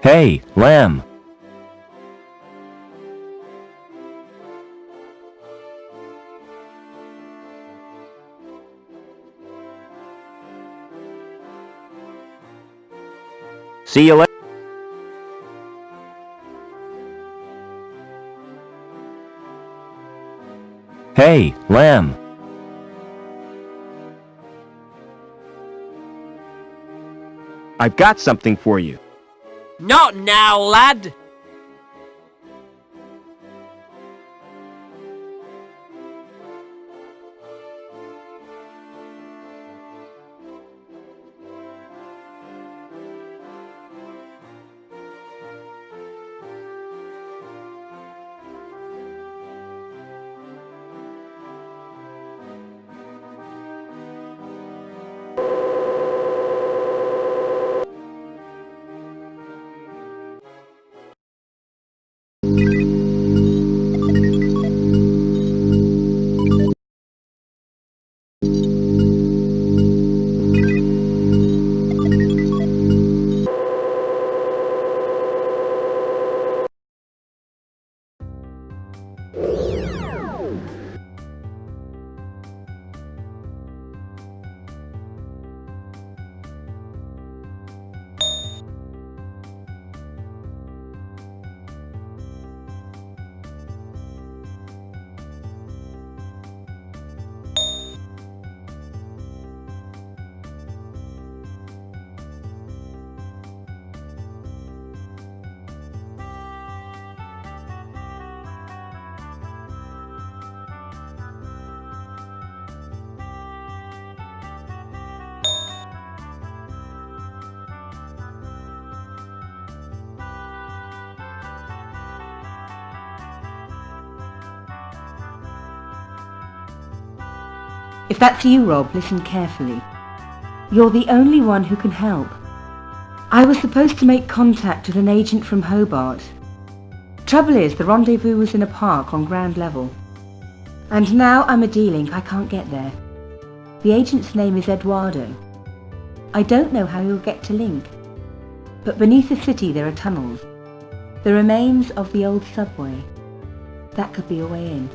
Hey, lamb. See you later. Hey, lamb. I've got something for you. Not now, lad! If that's you, Rob, listen carefully. You're the only one who can help. I was supposed to make contact with an agent from Hobart. Trouble is, the rendezvous was in a park on ground level. And now I'm a D-Link, I can't get there. The agent's name is Eduardo. I don't know how you'll get to Link. But beneath the city there are tunnels. The remains of the old subway. That could be a way in.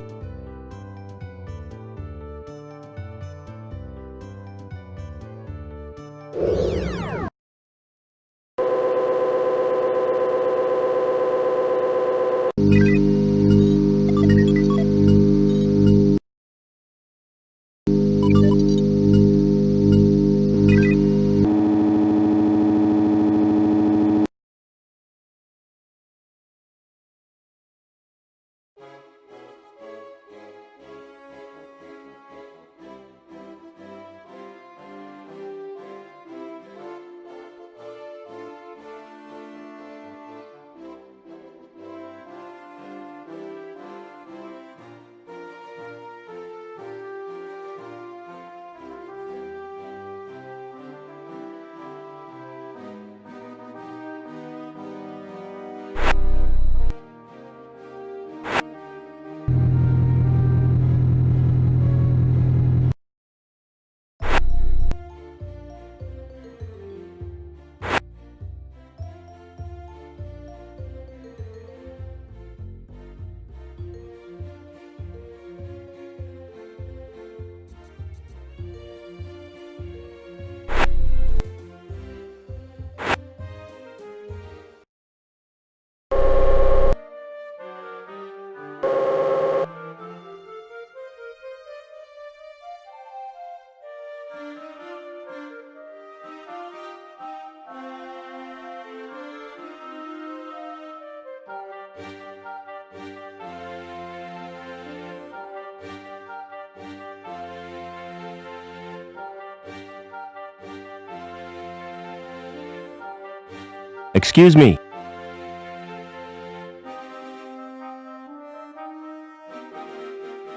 Excuse me.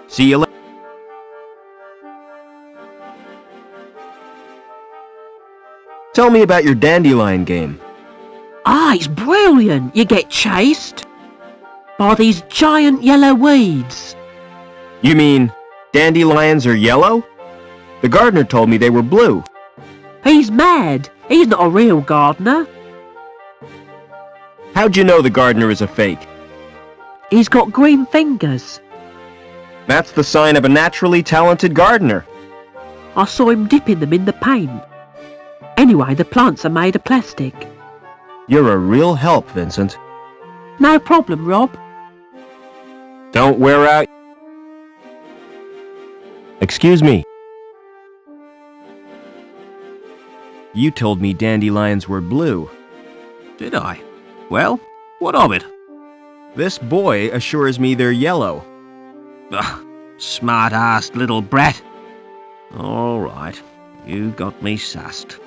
See you later. Tell me about your dandelion game. It's brilliant. You get chased by these giant yellow weeds. You mean dandelions are yellow? The gardener told me they were blue. He's mad. He's not a real gardener. How'd you know the gardener is a fake? He's got green fingers. That's the sign of a naturally talented gardener. I saw him dipping them in the paint. Anyway, the plants are made of plastic. You're a real help, Vincent. No problem, Rob. Don't wear out... Excuse me. You told me dandelions were blue. Did I? Well, what of it? This boy assures me they're yellow. Ugh, smart-assed little brat. All right, you got me sussed.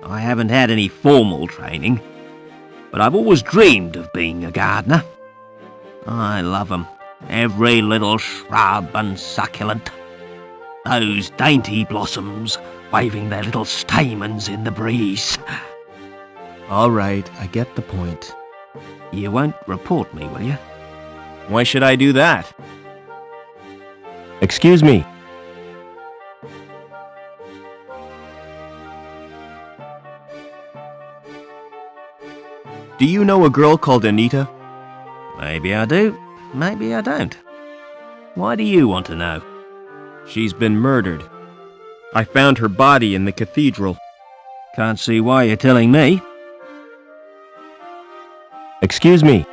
I haven't had any formal training, but I've always dreamed of being a gardener. I love 'em, every little shrub and succulent. Those dainty blossoms waving their little stamens in the breeze. All right, I get the point. You won't report me, will you? Why should I do that? Excuse me. Do you know a girl called Anita? Maybe I do, maybe I don't. Why do you want to know? She's been murdered. I found her body in the cathedral. Can't see why you're telling me. Excuse me.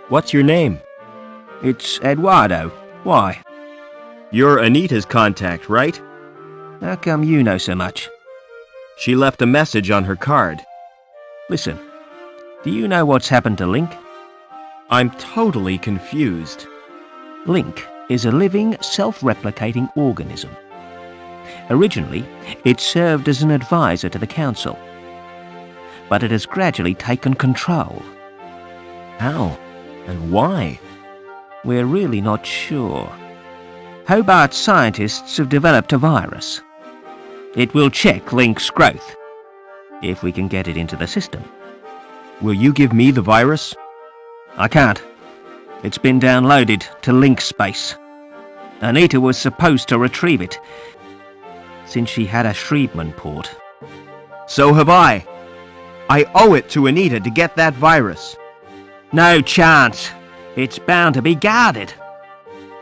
What's your name? It's Eduardo. Why? You're Anita's contact, right? How come you know so much? She left a message on her card. Listen, do you know what's happened to Link? I'm totally confused. Link is a living, self-replicating organism. Originally, it served as an advisor to the council, but it has gradually taken control. How? And why? We're really not sure. Hobart scientists have developed a virus. It will check Link's growth, if we can get it into the system. Will you give me the virus? I can't. It's been downloaded to Link space. Anita was supposed to retrieve it, since she had a Shriebman port. So have I. I owe it to Anita to get that virus. No chance. It's bound to be guarded.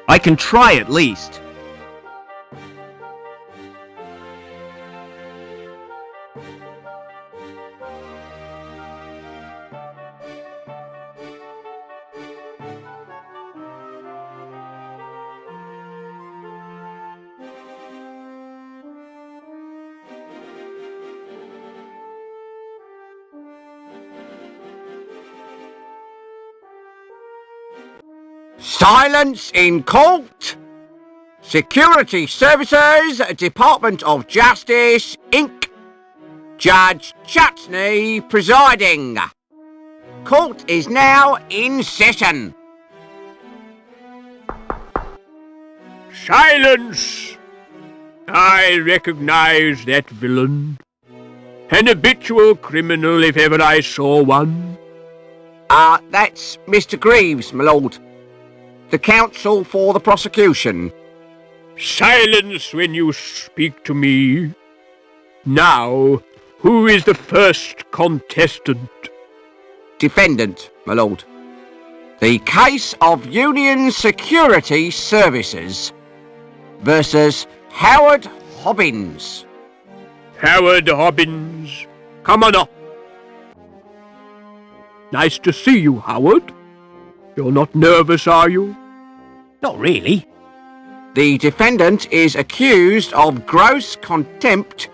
I can try at least. Silence in court! Security Services, Department of Justice, Inc. Judge Chutney presiding. Court is now in session. Silence! I recognize that villain. An habitual criminal if ever I saw one. That's Mr. Greaves, my lord. The counsel for the prosecution. Silence when you speak to me. Now, who is the first contestant? Defendant, my lord. The case of Union Security Services versus Howard Hobbins. Howard Hobbins. Come on up. Nice to see you, Howard. You're not nervous, are you? Not really. The defendant is accused of gross contempt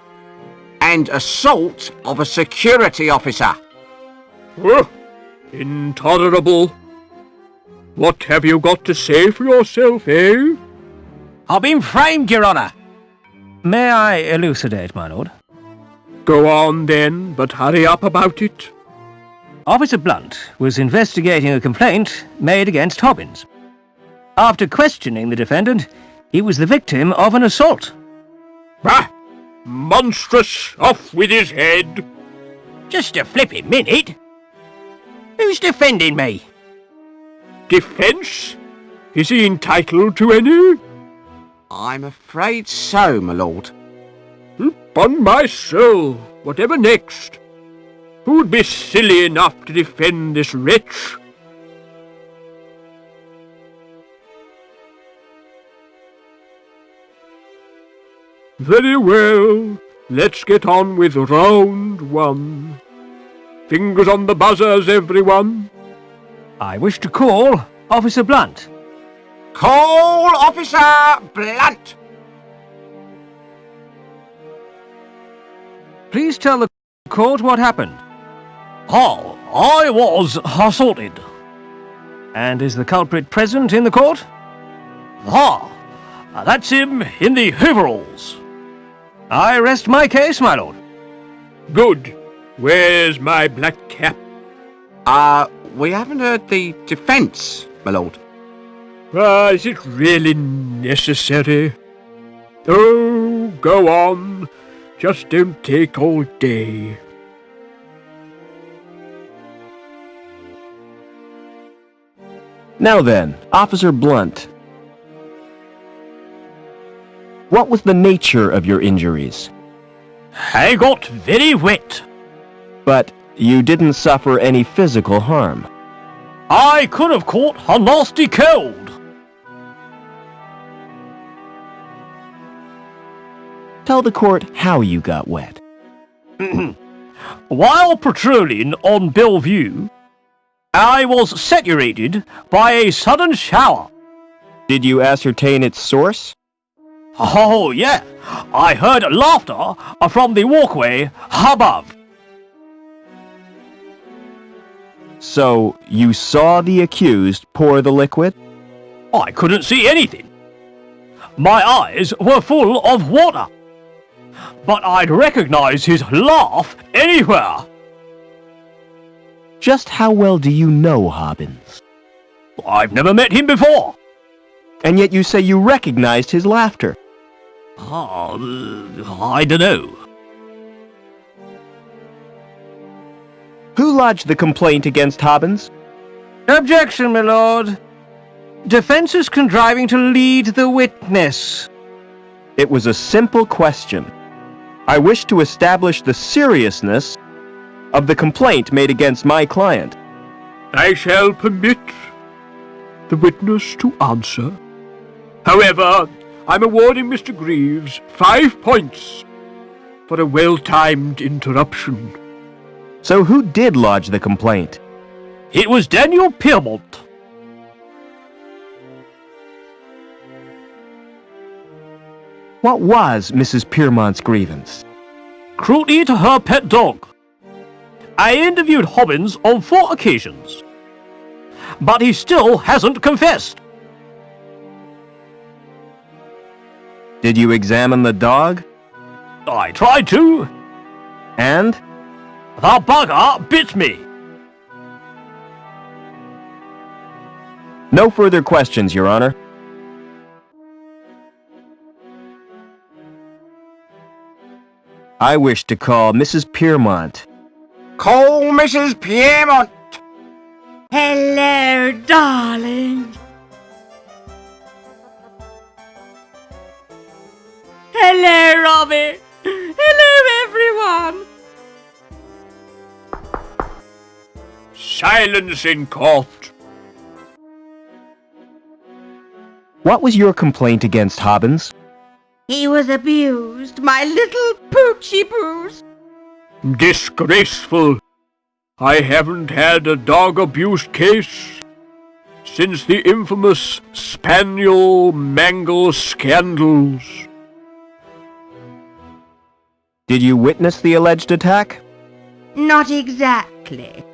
and assault of a security officer. Oh, intolerable. What have you got to say for yourself, eh? I've been framed, Your Honour. May I elucidate, my lord? Go on then, but hurry up about it. Officer Blunt was investigating a complaint made against Hobbins. After questioning the defendant, he was the victim of an assault. Bah! Monstrous! Off with his head! Just a flipping minute. Who's defending me? Defence? Is he entitled to any? I'm afraid so, my lord. Upon my soul, whatever next? Who'd be silly enough to defend this wretch? Very well, let's get on with round one. Fingers on the buzzers, everyone. I wish to call Officer Blunt. Call Officer Blunt! Please tell the court what happened. Oh, I was assaulted. And is the culprit present in the court? That's him in the overalls. I rest my case, my lord. Good. Where's my black cap? We haven't heard the defence, my lord. Is it really necessary? Oh, go on. Just don't take all day. Now then, Officer Blunt. What was the nature of your injuries? I got very wet. But you didn't suffer any physical harm. I could have caught a nasty cold. Tell the court how you got wet. While patrolling on Bellevue, I was saturated by a sudden shower. Did you ascertain its source? Oh, yeah. I heard laughter from the walkway above. So, you saw the accused pour the liquid? I couldn't see anything. My eyes were full of water. But I'd recognize his laugh anywhere. Just how well do you know Hobbins? I've never met him before. And yet you say you recognized his laughter. I dunno. Who lodged the complaint against Hobbins? Objection, my lord. Defense is contriving to lead the witness. It was a simple question. I wish to establish the seriousness of the complaint made against my client. I shall permit the witness to answer. However, I'm awarding Mr. Greaves 5 points for a well-timed interruption. So who did lodge the complaint? It was Daniel Piermont. What was Mrs. Piermont's grievance? Cruelty to her pet dog. I interviewed Hobbins on 4 occasions, but he still hasn't confessed. Did you examine the dog? I tried to. And? The bugger bit me. No further questions, Your Honor. I wish to call Mrs. Piermont. Call Mrs. Piermont! Hello, darling. Hello, Robbie. Hello, everyone. Silence in court. What was your complaint against Hobbins? He was abused, my little poochie poos. Disgraceful. I haven't had a dog abuse case since the infamous Spaniel Mangle scandals. Did you witness the alleged attack? Not exactly.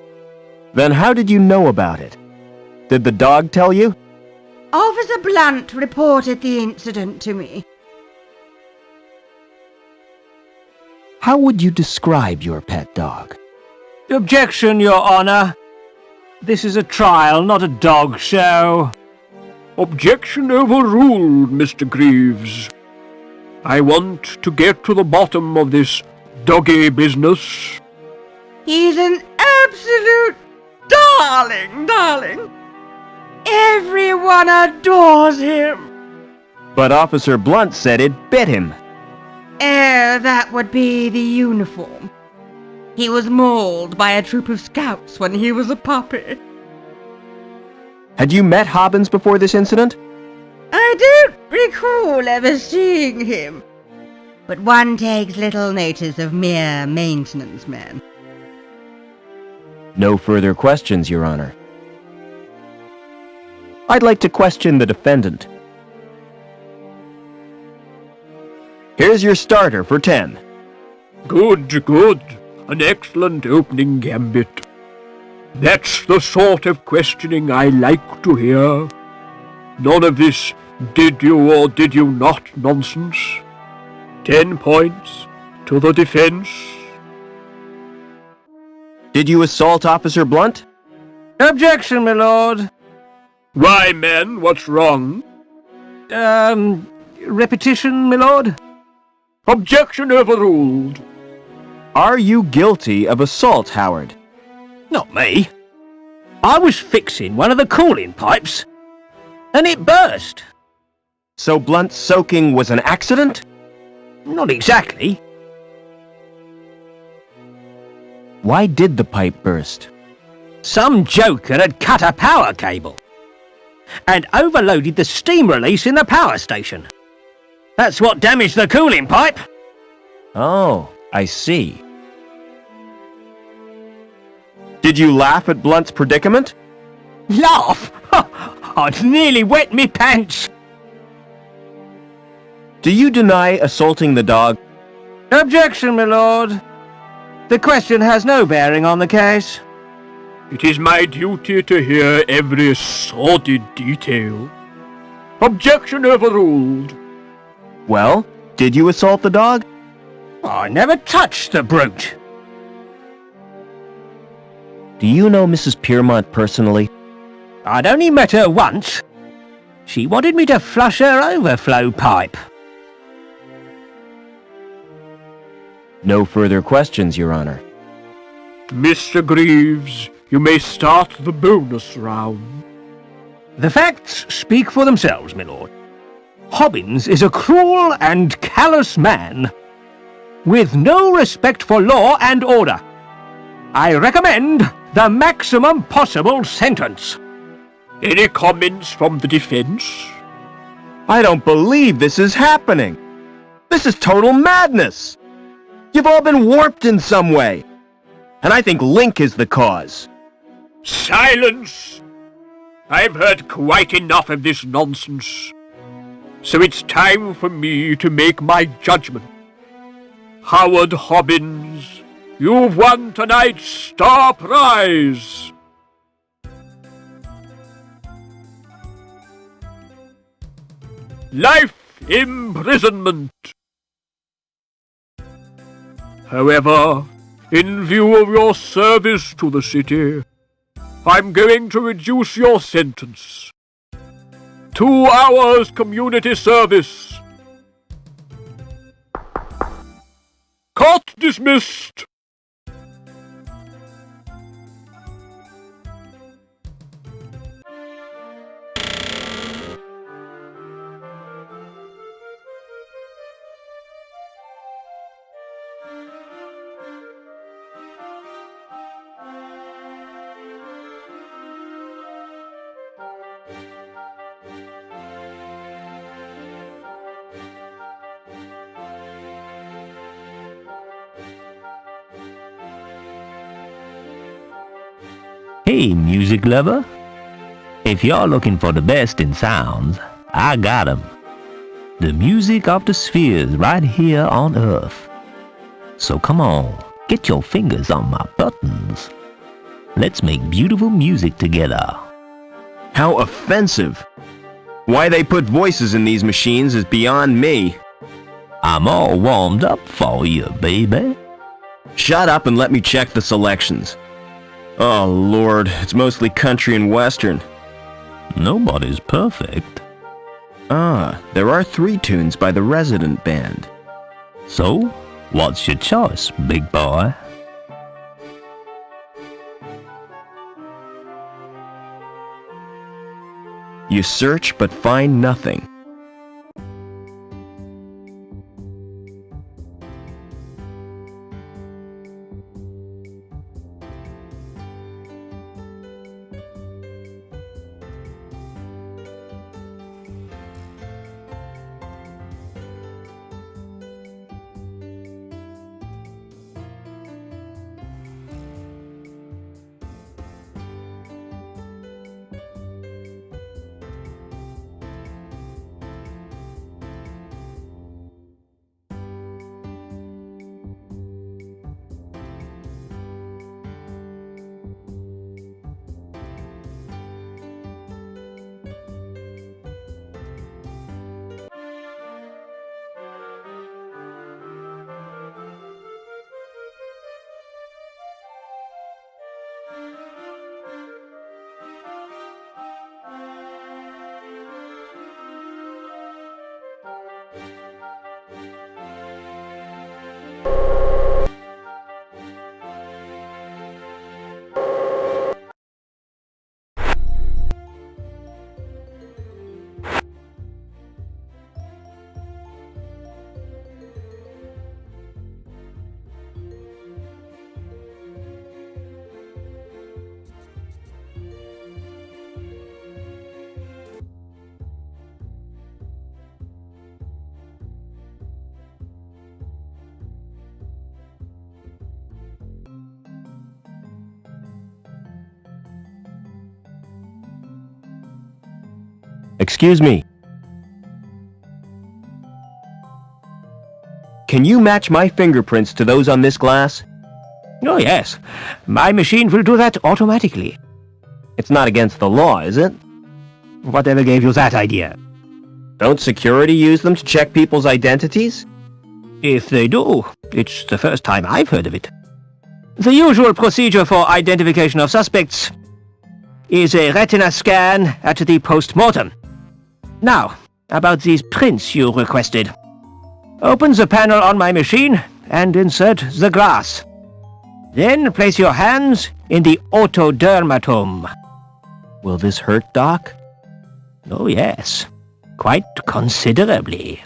Then how did you know about it? Did the dog tell you? Officer Blunt reported the incident to me. How would you describe your pet dog? Objection, Your Honor. This is a trial, not a dog show. Objection overruled, Mr. Greaves. I want to get to the bottom of this doggy business. He's an absolute darling. Everyone adores him. But Officer Blunt said it bit him. That would be the uniform. He was mauled by a troop of scouts when he was a puppy. Had you met Hobbins before this incident? I don't recall ever seeing him. But one takes little notice of mere maintenance men. No further questions, Your Honor. I'd like to question the defendant. Here's your starter for 10. Good, good. An excellent opening gambit. That's the sort of questioning I like to hear. None of this did you or did you not nonsense. 10 points to the defense. Did you assault Officer Blunt? Objection, my lord. Why, man, what's wrong? Repetition, my lord? Objection overruled. Are you guilty of assault, Howard? Not me. I was fixing one of the cooling pipes, and it burst. So Blunt's soaking was an accident? Not exactly. Why did the pipe burst? Some joker had cut a power cable and overloaded the steam release in the power station. That's what damaged the cooling pipe. Oh, I see. Did you laugh at Blunt's predicament? Laugh? I'd nearly wet me pants. Do you deny assaulting the dog? Objection, my lord. The question has no bearing on the case. It is my duty to hear every sordid detail. Objection overruled. Well, did you assault the dog? I never touched the brute. Do you know Mrs. Piermont personally? I'd only met her once. She wanted me to flush her overflow pipe. No further questions, Your Honor. Mr. Greaves, you may start the bonus round. The facts speak for themselves, my lord. Hobbins is a cruel and callous man, with no respect for law and order. I recommend the maximum possible sentence. Any comments from the defense? I don't believe this is happening. This is total madness. You've all been warped in some way. And I think Link is the cause. Silence! I've heard quite enough of this nonsense. So it's time for me to make my judgment. Howard Hobbins, you've won tonight's star prize. Life imprisonment. However, in view of your service to the city, I'm going to reduce your sentence. 2 hours community service. Court dismissed. Hey, music lover. If you're looking for the best in sounds, I got 'em. The music of the spheres right here on Earth. So come on, get your fingers on my buttons. Let's make beautiful music together. How offensive. Why they put voices in these machines is beyond me. I'm all warmed up for you, baby. Shut up and let me check the selections. Oh, Lord, it's mostly country and western. Nobody's perfect. Ah, there are 3 tunes by the resident band. So, what's your choice, big boy? You search but find nothing. Excuse me. Can you match my fingerprints to those on this glass? Oh, yes. My machine will do that automatically. It's not against the law, is it? Whatever gave you that idea? Don't security use them to check people's identities? If they do, it's the first time I've heard of it. The usual procedure for identification of suspects is a retina scan at the post-mortem. Now, about these prints you requested. Open the panel on my machine and insert the glass. Then place your hands in the otodermatome. Will this hurt, Doc? Oh, yes. Quite considerably.